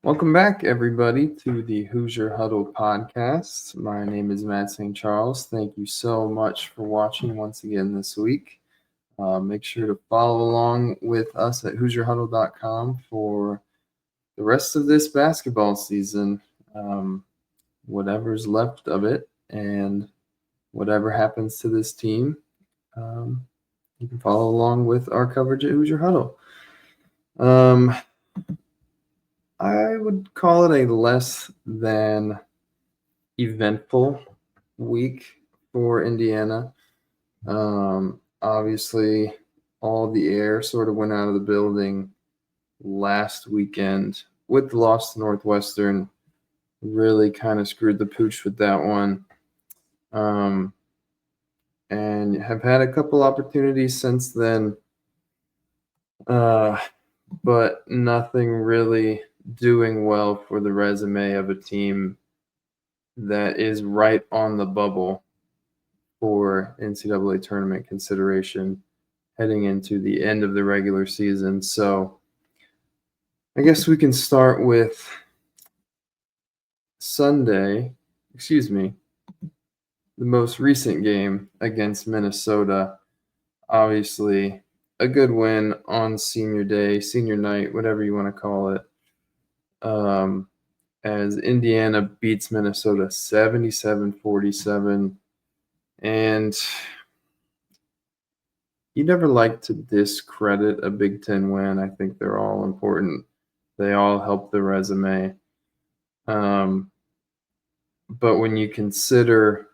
Welcome back, everybody, to the Hoosier Huddle podcast. My name is Matt St. Charles. Thank you so much for watching once again this week. Make sure to follow along with us at HoosierHuddle.com for the rest of this basketball season, whatever's left of it, and whatever happens to this team. You can follow along with our coverage at Hoosier Huddle. I would call it a less than eventful week for Indiana. Obviously, all the air sort of went out of the building last weekend with the loss to Northwestern. Really kind of screwed the pooch with that one. And have had a couple opportunities since then, but nothing really doing well for the resume of a team that is right on the bubble for NCAA tournament consideration heading into the end of the regular season. So I guess we can start with the most recent game against Minnesota. Obviously, a good win on senior day, senior night, whatever you want to call it. As Indiana beats Minnesota 77-47. And you never like to discredit a Big Ten win. I think they're all important. They all help the resume. But when you consider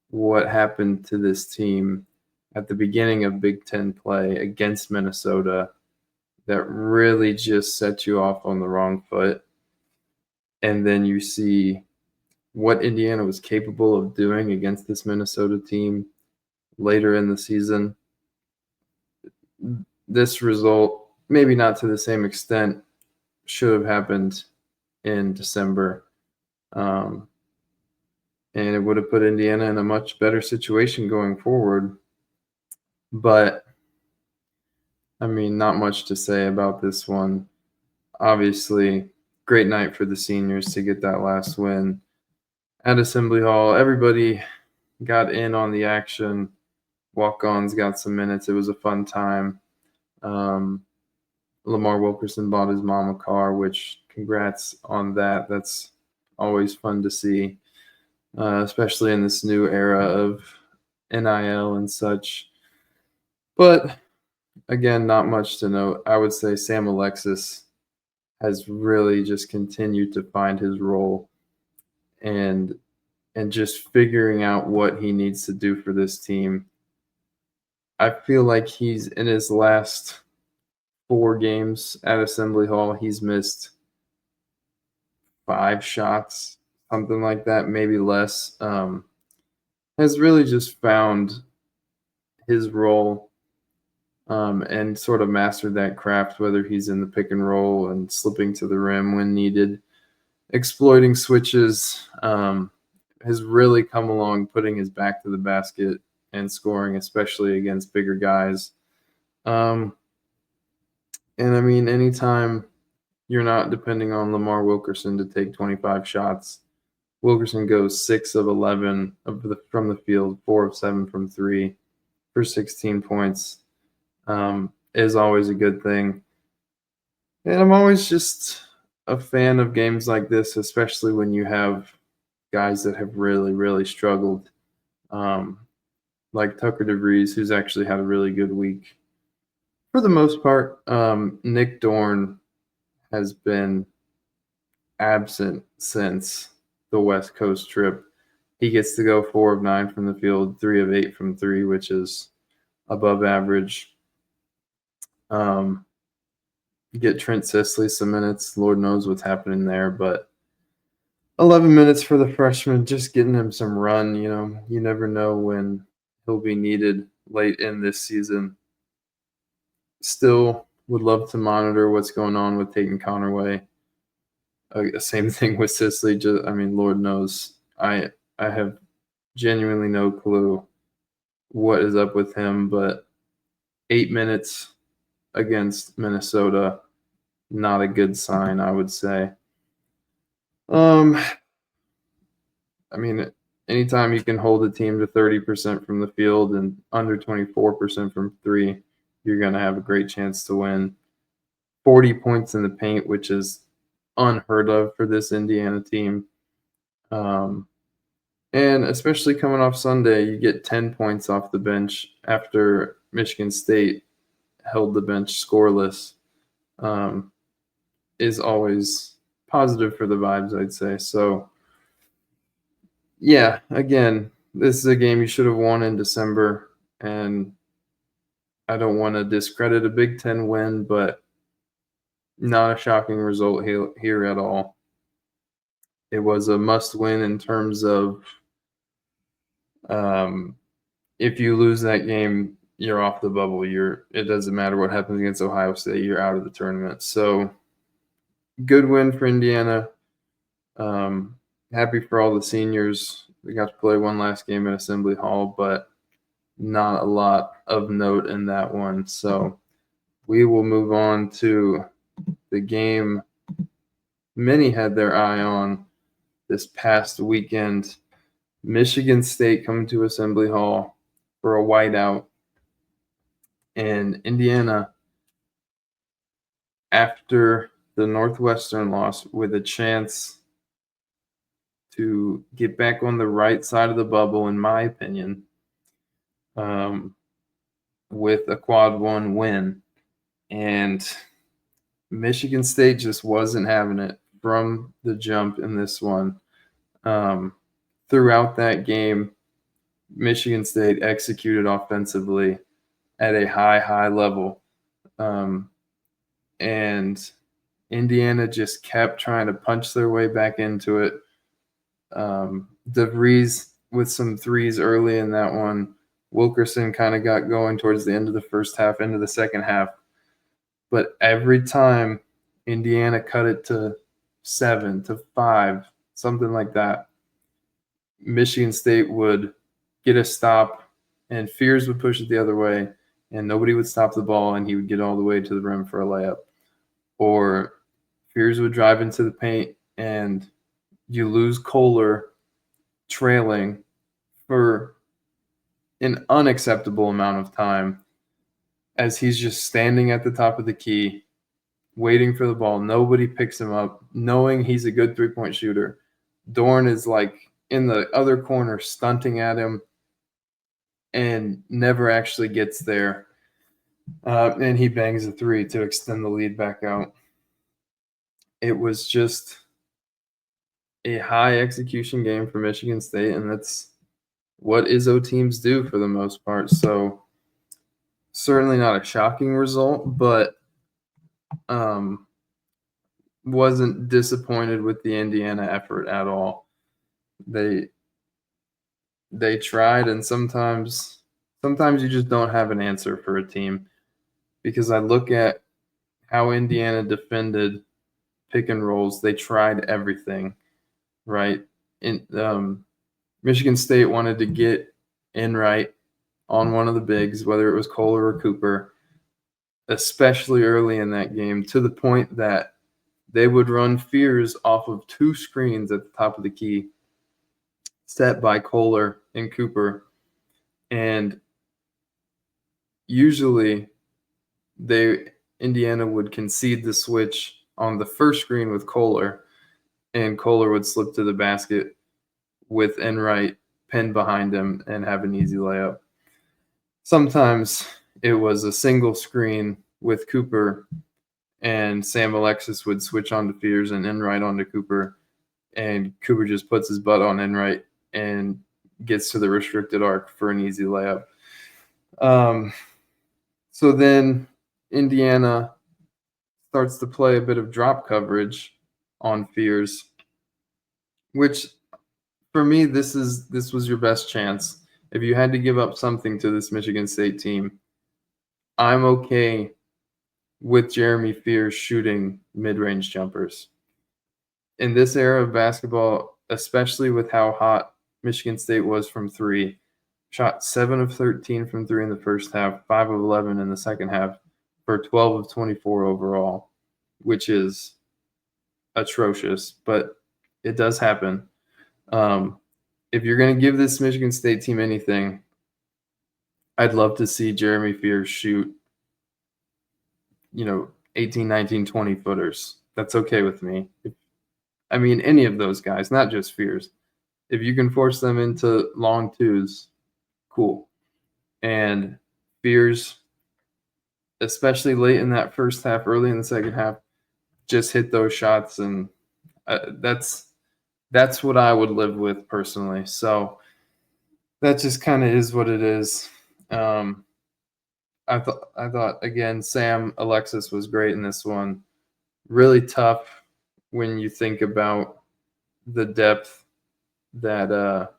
what happened to this team at the beginning of Big Ten play against Minnesota, that really just set you off on the wrong foot. And then you see what Indiana was capable of doing against this Minnesota team later in the season. This result, maybe not to the same extent, should have happened in December. And it would have put Indiana in a much better situation going forward. But, I mean, not much to say about this one. Obviously, great night for the seniors to get that last win at Assembly Hall. Everybody got in on the action. Walk-ons got some minutes. It was a fun time. Lamar Wilkerson bought his mom a car, which congrats on that. That's always fun to see, especially in this new era of NIL and such. But, again, not much to note. I would say Sam Alexis has really just continued to find his role and just figuring out what he needs to do for this team. I feel like he's in his last 4 games at Assembly Hall, he's missed 5 shots, something like that, maybe less. Has really just found his role and sort of mastered that craft, whether he's in the pick and roll and slipping to the rim when needed, exploiting switches, has really come along, putting his back to the basket and scoring, especially against bigger guys. And, I mean, anytime you're not depending on Lamar Wilkerson to take 25 shots, Wilkerson goes 6 of 11 from the field, 4 of 7 from 3 for 16 points. Is always a good thing. And I'm always just a fan of games like this, especially when you have guys that have really, really struggled, like Tucker DeVries, who's actually had a really good week. For the most part, Nick Dorn has been absent since the West Coast trip. He gets to go 4 of 9 from the field, 3 of 8 from 3, which is above average. Get Trent Sisley some minutes. Lord knows what's happening there, but 11 minutes for the freshman, just getting him some run. You know, you never know when he'll be needed late in this season. Still would love to monitor what's going on with Tate and Connerway. Same thing with Sisley. Lord knows. I have genuinely no clue what is up with him, but 8 minutes against Minnesota, not a good sign, I would say. Um, I mean, anytime you can hold a team to 30% from the field and under 24% from three, you're going to have a great chance to win. 40 points in the paint, which is unheard of for this Indiana team. Um, and especially coming off Sunday, you get 10 points off the bench after Michigan State held the bench scoreless, um, is always positive for the vibes, I'd say. So, yeah, again, this is a game you should have won in December, and I don't want to discredit a Big Ten win, but not a shocking result here at all. It was a must win in terms of um, if you lose that game, you're off the bubble. It doesn't matter what happens against Ohio State, you're out of the tournament. So good win for Indiana. Happy for all the seniors. We got to play one last game at Assembly Hall, but not a lot of note in that one. So we will move on to the game many had their eye on this past weekend. Michigan State coming to Assembly Hall for a whiteout. And Indiana, after the Northwestern loss, with a chance to get back on the right side of the bubble, in my opinion, with a quad one win. And Michigan State just wasn't having it from the jump in this one. Throughout that game, Michigan State executed offensively at a high level. And Indiana just kept trying to punch their way back into it. DeVries with some threes early in that one. Wilkerson kind of got going towards the end of the first half, into the second half. But every time Indiana cut it to 7 to 5, something like that, Michigan State would get a stop and Fears would push it the other way and nobody would stop the ball and he would get all the way to the rim for a layup. Or Fears would drive into the paint and you lose Kohler trailing for an unacceptable amount of time as he's just standing at the top of the key, waiting for the ball. Nobody picks him up, knowing he's a good three-point shooter. Dorn is like in the other corner stunting at him and never actually gets there. And he bangs a three to extend the lead back out. It was just a high execution game for Michigan State, and that's what Izzo teams do for the most part. So certainly not a shocking result, but wasn't disappointed with the Indiana effort at all. They tried, and sometimes you just don't have an answer for a team, because I look at how Indiana defended pick and rolls. They tried everything, right? Michigan State wanted to get Enright on one of the bigs, whether it was Kohler or Cooper, especially early in that game, to the point that they would run Fears off of two screens at the top of the key, set by Kohler and Cooper. And usually Indiana would concede the switch on the first screen with Kohler, and Kohler would slip to the basket with Enright pinned behind him and have an easy layup. Sometimes it was a single screen with Cooper, and Sam Alexis would switch on to Fears and Enright onto Cooper, and Cooper just puts his butt on Enright and gets to the restricted arc for an easy layup. So then Indiana starts to play a bit of drop coverage on Fears, which for me, this was your best chance. If you had to give up something to this Michigan State team, I'm okay with Jeremy Fears shooting mid-range jumpers. In this era of basketball, especially with how hot Michigan State was from three, shot 7 of 13 from three in the first half, 5 of 11 in the second half, for 12 of 24 overall, which is atrocious. But It does happen. Um, if you're going to give this Michigan State team anything, I'd love to see Jeremy Fears shoot, 18, 19, 20 footers. That's okay with me. I mean, any of those guys, not just Fears. If you can force them into long twos, cool. And Fears, especially late in that first half, early in the second half, just hit those shots, and that's what I would live with personally. So that just kind of is what it is. I thought again, Sam Alexis was great in this one. Really tough when you think about the depth that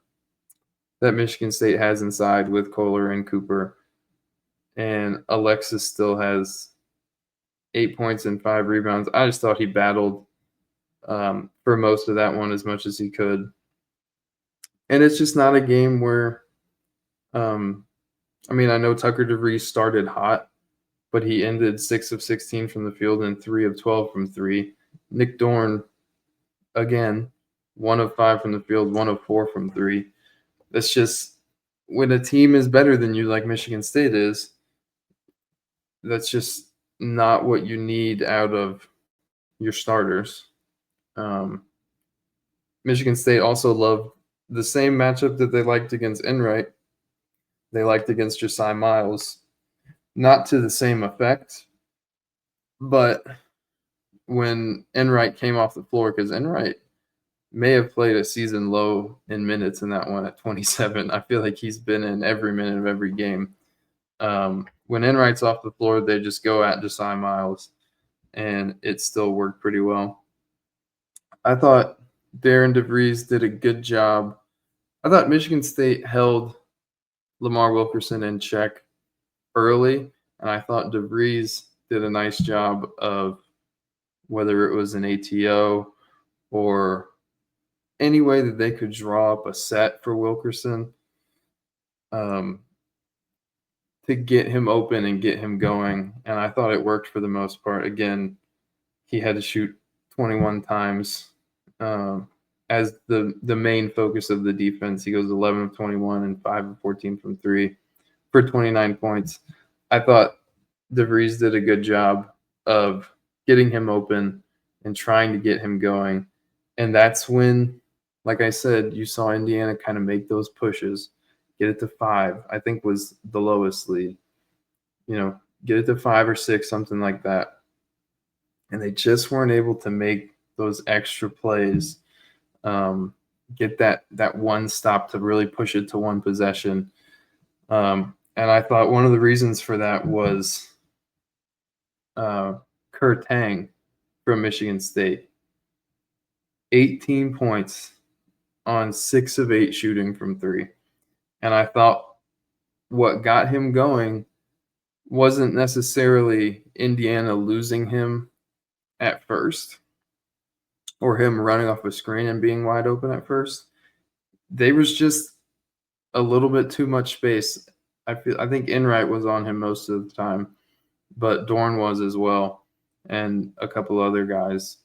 Michigan State has inside with Kohler and Cooper, and Alexis still has 8 points and 5 rebounds. I just thought he battled for most of that one as much as he could, and it's just not a game where, I know Tucker DeVries started hot, but he ended 6 of 16 from the field and 3 of 12 from three. Nick Dorn, again, 1 of 5 from the field, 1 of 4 from three. That's just when a team is better than you, like Michigan State is, that's just not what you need out of your starters. Michigan State also loved the same matchup that they liked against Enright. They liked against Josiah Miles. Not to the same effect, but when Enright came off the floor, because Enright may have played a season low in minutes in that one at 27. I feel like he's been in every minute of every game. When Enright's off the floor, they just go at Josiah Miles, and it still worked pretty well. I thought Darren DeVries did a good job. I thought Michigan State held Lamar Wilkerson in check early, and I thought DeVries did a nice job of, whether it was an ATO or any way that they could draw up a set for Wilkerson, to get him open and get him going. And I thought it worked for the most part. Again, he had to shoot 21 times as the main focus of the defense. He goes 11 of 21 and 5 of 14 from three for 29 points. I thought DeVries did a good job of getting him open and trying to get him going. And that's when, like I said, you saw Indiana kind of make those pushes, get it to 5, I think was the lowest lead. Get it to 5 or 6, something like that. And they just weren't able to make those extra plays, get that one stop to really push it to one possession. And I thought one of the reasons for that was Kerr Tang from Michigan State. 18 points on 6 of 8 shooting from three. And I thought what got him going wasn't necessarily Indiana losing him at first or him running off a screen and being wide open at first. There was just a little bit too much space. I think Enright was on him most of the time, but Dorn was as well, and a couple other guys.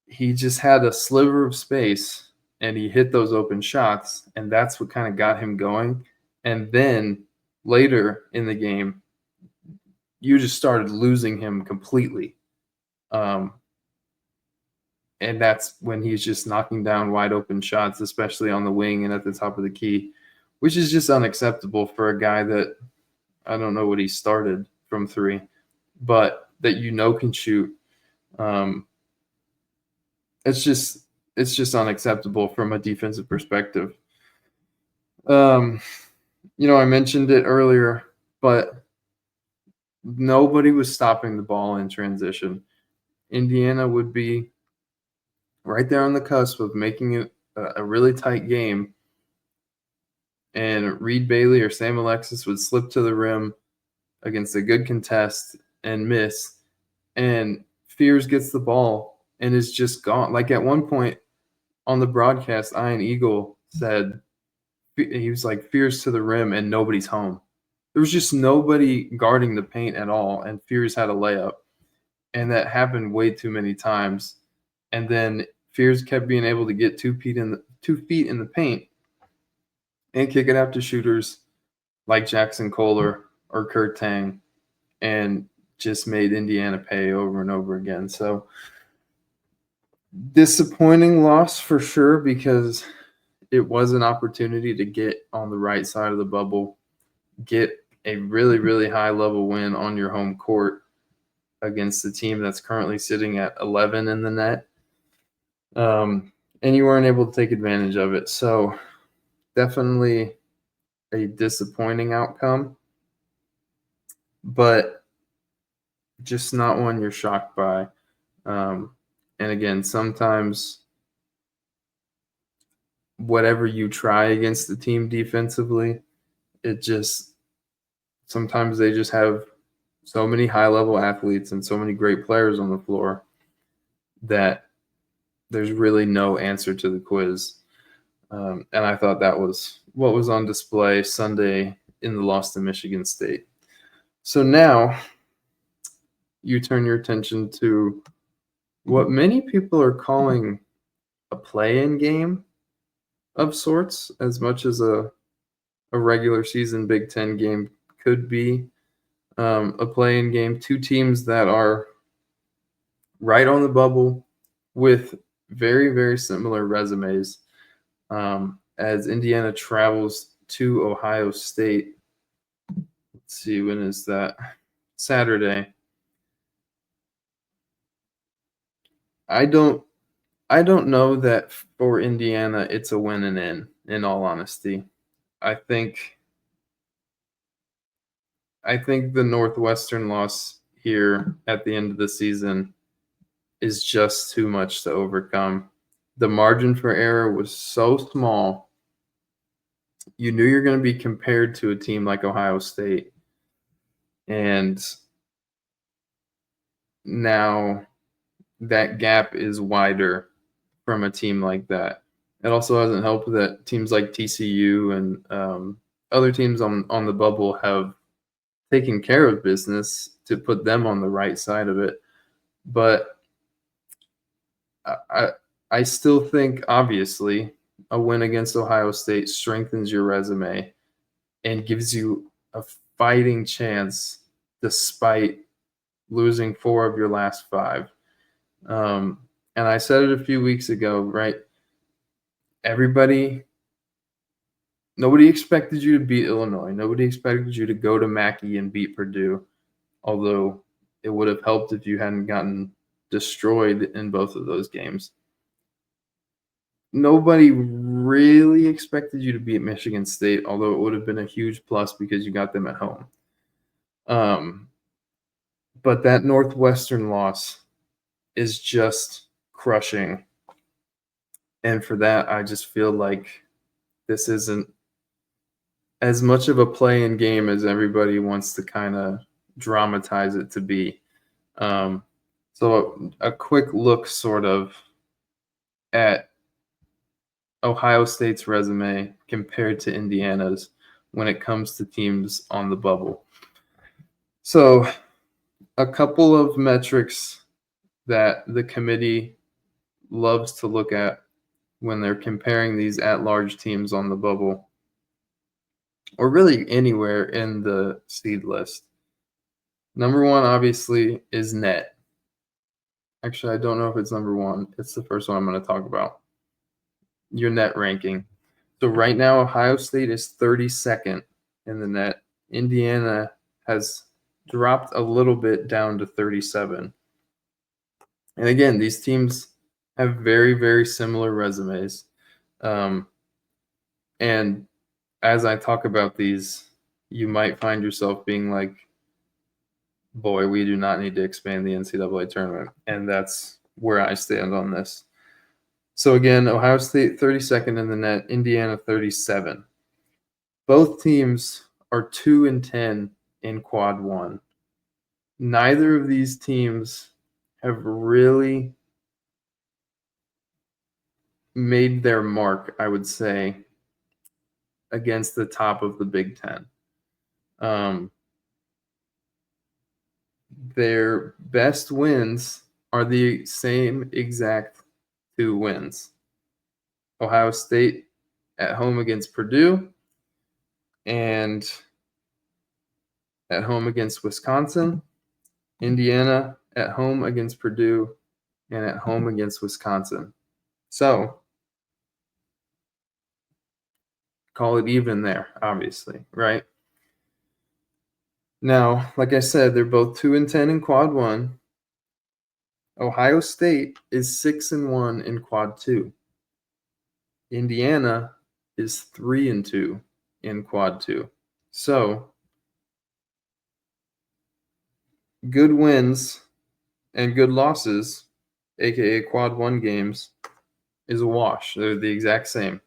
He just had a sliver of space, and he hit those open shots, and that's what kind of got him going. And then later in the game, you just started losing him completely. And that's when he's just knocking down wide open shots, especially on the wing and at the top of the key, which is just unacceptable for a guy that, I don't know what he started from three, but that can shoot. It's just unacceptable from a defensive perspective. I mentioned it earlier, but nobody was stopping the ball in transition. Indiana would be right there on the cusp of making it a really tight game, and Reed Bailey or Sam Alexis would slip to the rim against a good contest and miss, and Fears gets the ball and is just gone. Like at one point on the broadcast, Ian Eagle said, he was like, Fears to the rim and nobody's home. There was just nobody guarding the paint at all, and Fears had a layup. And that happened way too many times. And then Fears kept being able to get 2 feet in the paint and kick it out to shooters like Jackson Kohler or Kurt Tang, and just made Indiana pay over and over again. So disappointing loss for sure, because it was an opportunity to get on the right side of the bubble, get a really, really high level win on your home court against the team that's currently sitting at 11 in the net. And you weren't able to take advantage of it. So definitely a disappointing outcome, but just not one you're shocked by. And again, sometimes whatever you try against the team defensively, sometimes they just have so many high-level athletes and so many great players on the floor that there's really no answer to the quiz. And I thought that was what was on display Sunday in the loss to Michigan State. So now you turn your attention to what many people are calling a play-in game of sorts, as much as a regular season Big Ten game could be a play-in game. Two teams that are right on the bubble with very, very similar resumes, as Indiana travels to Ohio State. Let's see, when is that? Saturday. I don't know that for Indiana it's a win and in all honesty. I think the Northwestern loss here at the end of the season is just too much to overcome. The margin for error was so small. You knew you're going to be compared to a team like Ohio State. And now that gap is wider from a team like that. It also hasn't helped that teams like TCU and other teams on the bubble have taken care of business to put them on the right side of it. But I still think, obviously, a win against Ohio State strengthens your resume and gives you a fighting chance despite losing 4 of your last 5. And I said it a few weeks ago, right? Nobody expected you to beat Illinois. Nobody expected you to go to Mackey and beat Purdue, although it would have helped if you hadn't gotten destroyed in both of those games. Nobody really expected you to beat Michigan State, although it would have been a huge plus because you got them at home. But that Northwestern loss is just crushing. And for that, I just feel like this isn't as much of a play-in game as everybody wants to kind of dramatize it to be. So a quick look sort of at Ohio State's resume compared to Indiana's when it comes to teams on the bubble. So a couple of metrics that the committee loves to look at when they're comparing these at-large teams on the bubble, or really anywhere in the seed list. Number one, obviously, is net. Actually, I don't know if it's number one. It's the first one I'm going to talk about. Your net ranking. So right now, Ohio State is 32nd in the net. Indiana has dropped a little bit down to 37. And again, these teams have very, very similar resumes. And as I talk about these, you might find yourself being like, boy, we do not need to expand the NCAA tournament. And that's where I stand on this. So again, Ohio State 32nd in the net, Indiana 37. Both teams are 2-10 in quad one. Neither of these teams have really made their mark, I would say, against the top of the Big Ten. Their best wins are the same exact two wins. Ohio State at home against Purdue and at home against Wisconsin. Indiana at home against Purdue and at home against Wisconsin. So call it even there, obviously, right? Now, like I said, they're both 2-10 in quad one. Ohio State is 6-1 in quad two. Indiana is 3-2 in quad two. So good wins and good losses, aka quad one games, is a wash. They're the exact same.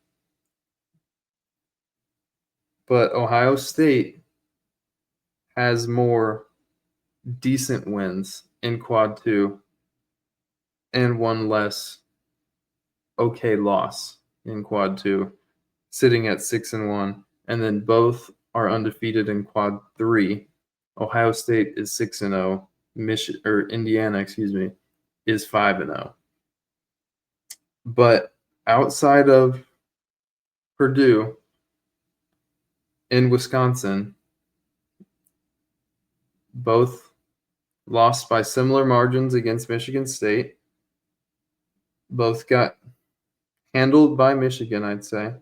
But Ohio State has more decent wins in quad two and one less okay loss in quad two, sitting at 6-1, and then both are undefeated in quad three. Ohio State is 6-0. Indiana, is 5-0. But outside of Purdue in Wisconsin, both lost by similar margins against Michigan State. Both got handled by Michigan, I'd say.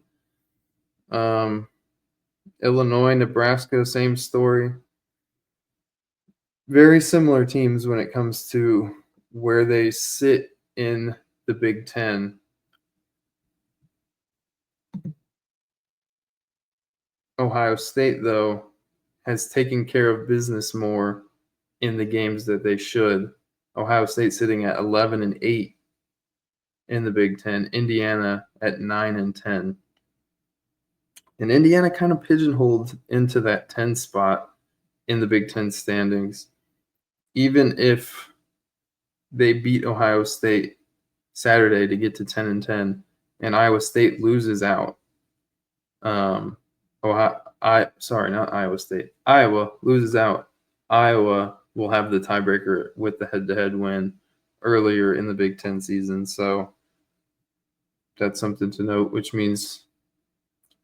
Illinois, Nebraska, same story. Very similar teams when it comes to where they sit in the Big Ten. Ohio State, though, has taken care of business more in the games that they should. Ohio State sitting at 11-8 in the Big Ten. Indiana at 9-10. And Indiana kind of pigeonholed into that 10 spot in the Big Ten standings. Even if they beat Ohio State Saturday to get to 10-10, and Iowa State loses out. Not Iowa State. Iowa loses out. Iowa will have the tiebreaker with the head-to-head win earlier in the Big Ten season. So that's something to note, which means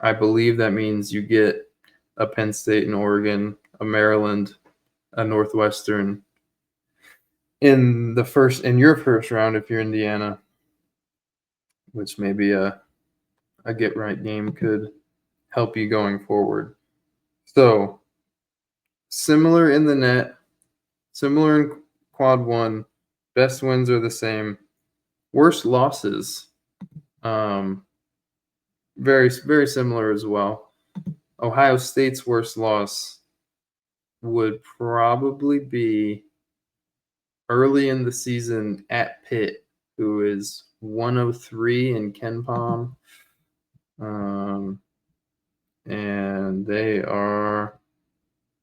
I believe that means you get a Penn State and Oregon, a Maryland, a Northwestern in your first round if you're Indiana, which maybe a get right game could help you going forward. So similar in the net, similar in quad one, best wins are the same. Worst losses, very, very similar as well. Ohio State's worst loss would probably be early in the season at Pitt, who is 103 in KenPom. And they are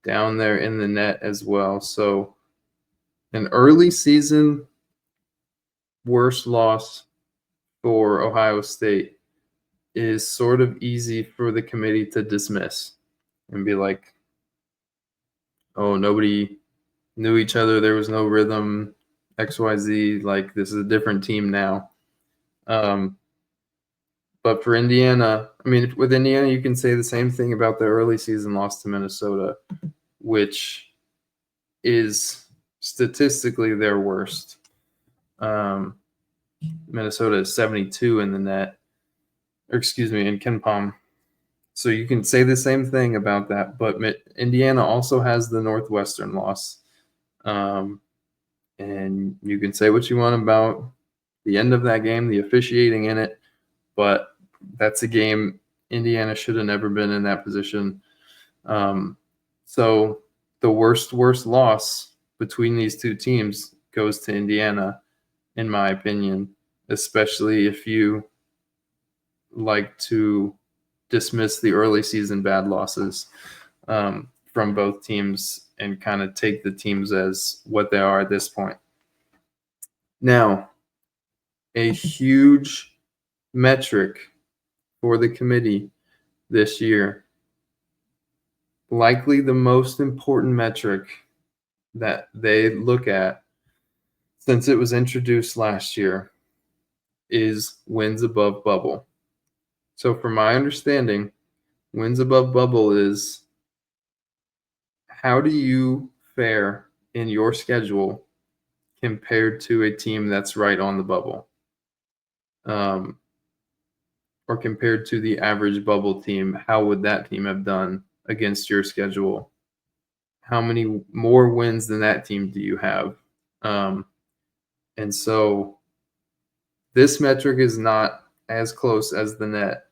down there in the net as well. So an early season worst loss for Ohio State is sort of easy for the committee to dismiss and be like, oh, nobody knew each other. There was no rhythm, XYZ. Like, this is a different team now. But for Indiana, with Indiana, you can say the same thing about the early season loss to Minnesota, which is statistically their worst. Minnesota is 72 in the net, in KenPom. So you can say the same thing about that, but Indiana also has the Northwestern loss. And you can say what you want about the end of that game, the officiating in it, but that's a game Indiana should have never been in that position. So the worst loss between these two teams goes to Indiana, in my opinion, especially if you like to dismiss the early season bad losses from both teams and kind of take the teams as what they are at this point. Now, a huge metric for the committee this year, likely the most important metric that they look at since it was introduced last year, is wins above bubble. So from my understanding, wins above bubble is how do you fare in your schedule compared to a team that's right on the bubble, um, or compared to the average bubble team? How would that team have done against your schedule? How many more wins than that team do you have? Um, and so this metric is not as close as the net.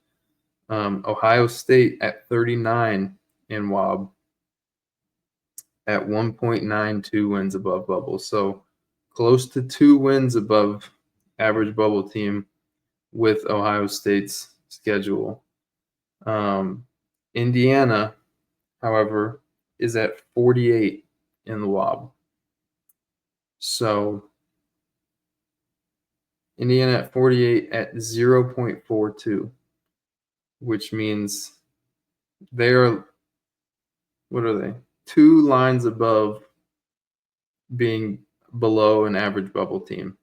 Ohio State at 39 in WAB at 1.92 wins above bubble. So close to 2 wins above average bubble team with Ohio State's schedule. Indiana, however, is at 48 in the WAB. So Indiana at 48 at 0.42, which means they are, what are they? 2 lines above being below an average bubble team.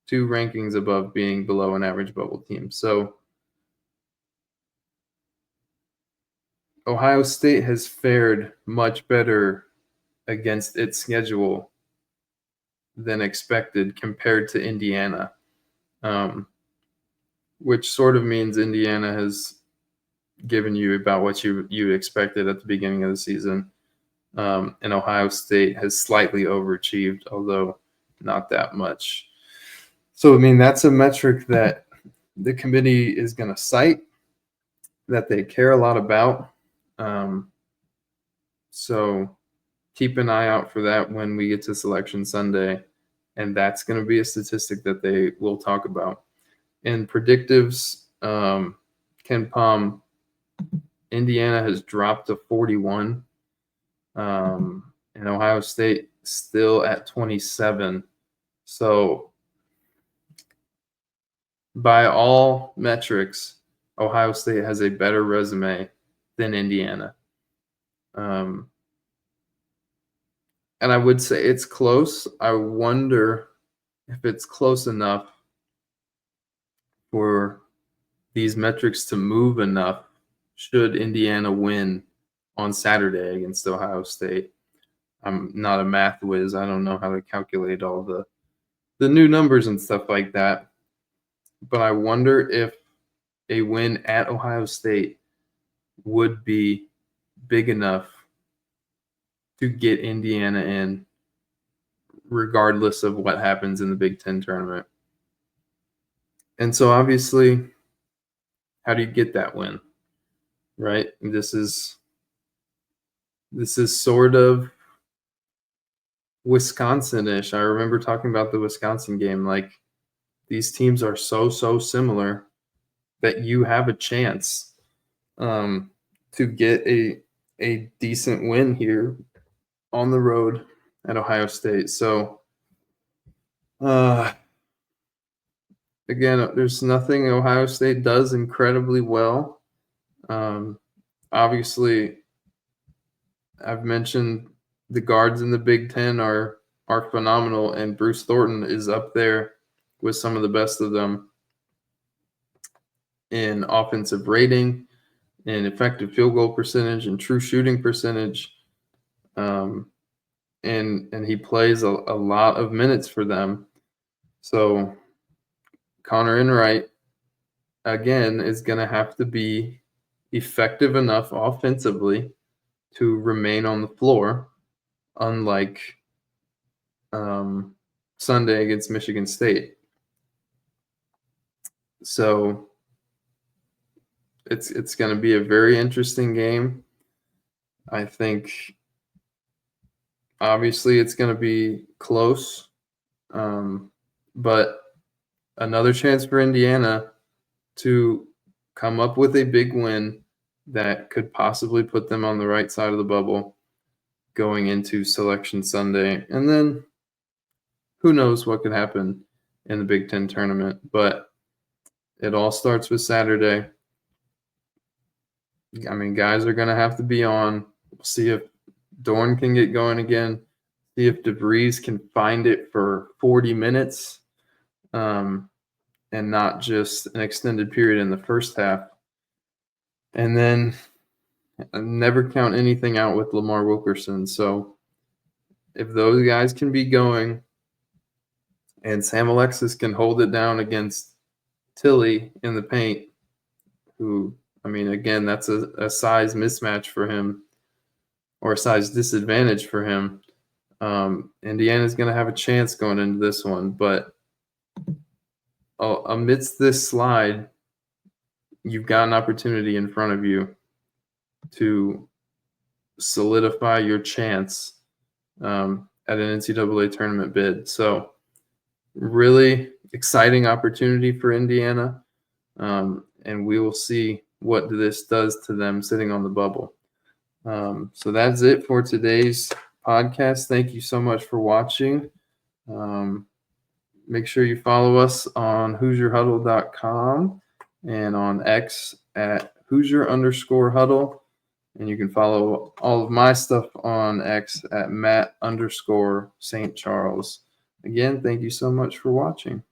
2 rankings above being below an average bubble team. So Ohio State has fared much better against its schedule than expected compared to Indiana, which sort of means Indiana has given you about what you expected at the beginning of the season. And Ohio State has slightly overachieved, although not that much. So, I mean, that's a metric that the committee is going to cite, that they care a lot about. So keep an eye out for that when we get to Selection Sunday. And that's going to be a statistic that they will talk about. In predictives, KenPom, Indiana has dropped to 41. And Ohio State still at 27. So by all metrics, Ohio State has a better resume than Indiana. And I would say it's close. I wonder if it's close enough for these metrics to move enough should Indiana win on Saturday against Ohio State. I'm not a math whiz. I don't know how to calculate all the new numbers and stuff like that. But I wonder if a win at Ohio State would be big enough to get Indiana in, regardless of what happens in the Big Ten tournament. And so obviously, how do you get that win? Right? This is sort of Wisconsin-ish. I remember talking about the Wisconsin game. Like, these teams are so similar that you have a chance to get a decent win here on the road at Ohio State. So, again, there's nothing Ohio State does incredibly well. Obviously, I've mentioned the guards in the Big Ten are phenomenal, and Bruce Thornton is up there with some of the best of them in offensive rating, and effective field goal percentage, and true shooting percentage. And he plays a lot of minutes for them. So Connor Enright, again, is going to have to be effective enough offensively to remain on the floor, unlike Sunday against Michigan State. So it's going to be a very interesting game. I think obviously it's going to be close, but another chance for Indiana to come up with a big win that could possibly put them on the right side of the bubble going into Selection Sunday. And then who knows what could happen in the Big Ten tournament. But it all starts with Saturday. I mean, guys are going to have to be on. We'll see if Dorn can get going again. See if DeVries can find it for 40 minutes. and not just an extended period in the first half. And then never count anything out with Lamar Wilkerson. So if those guys can be going and Sam Alexis can hold it down against Tilly in the paint, who, I mean, again, that's a size mismatch for him or a size disadvantage for him. Indiana's going to have a chance going into this one. But amidst this slide, you've got an opportunity in front of you to solidify your chance at an NCAA tournament bid. So really exciting opportunity for Indiana. And we will see what this does to them sitting on the bubble. So that's it for today's podcast. Thank you so much for watching. Make sure you follow us on HoosierHuddle.com and on X at Hoosier_Huddle. And you can follow all of my stuff on X at Matt_St. Charles. Again, thank you so much for watching.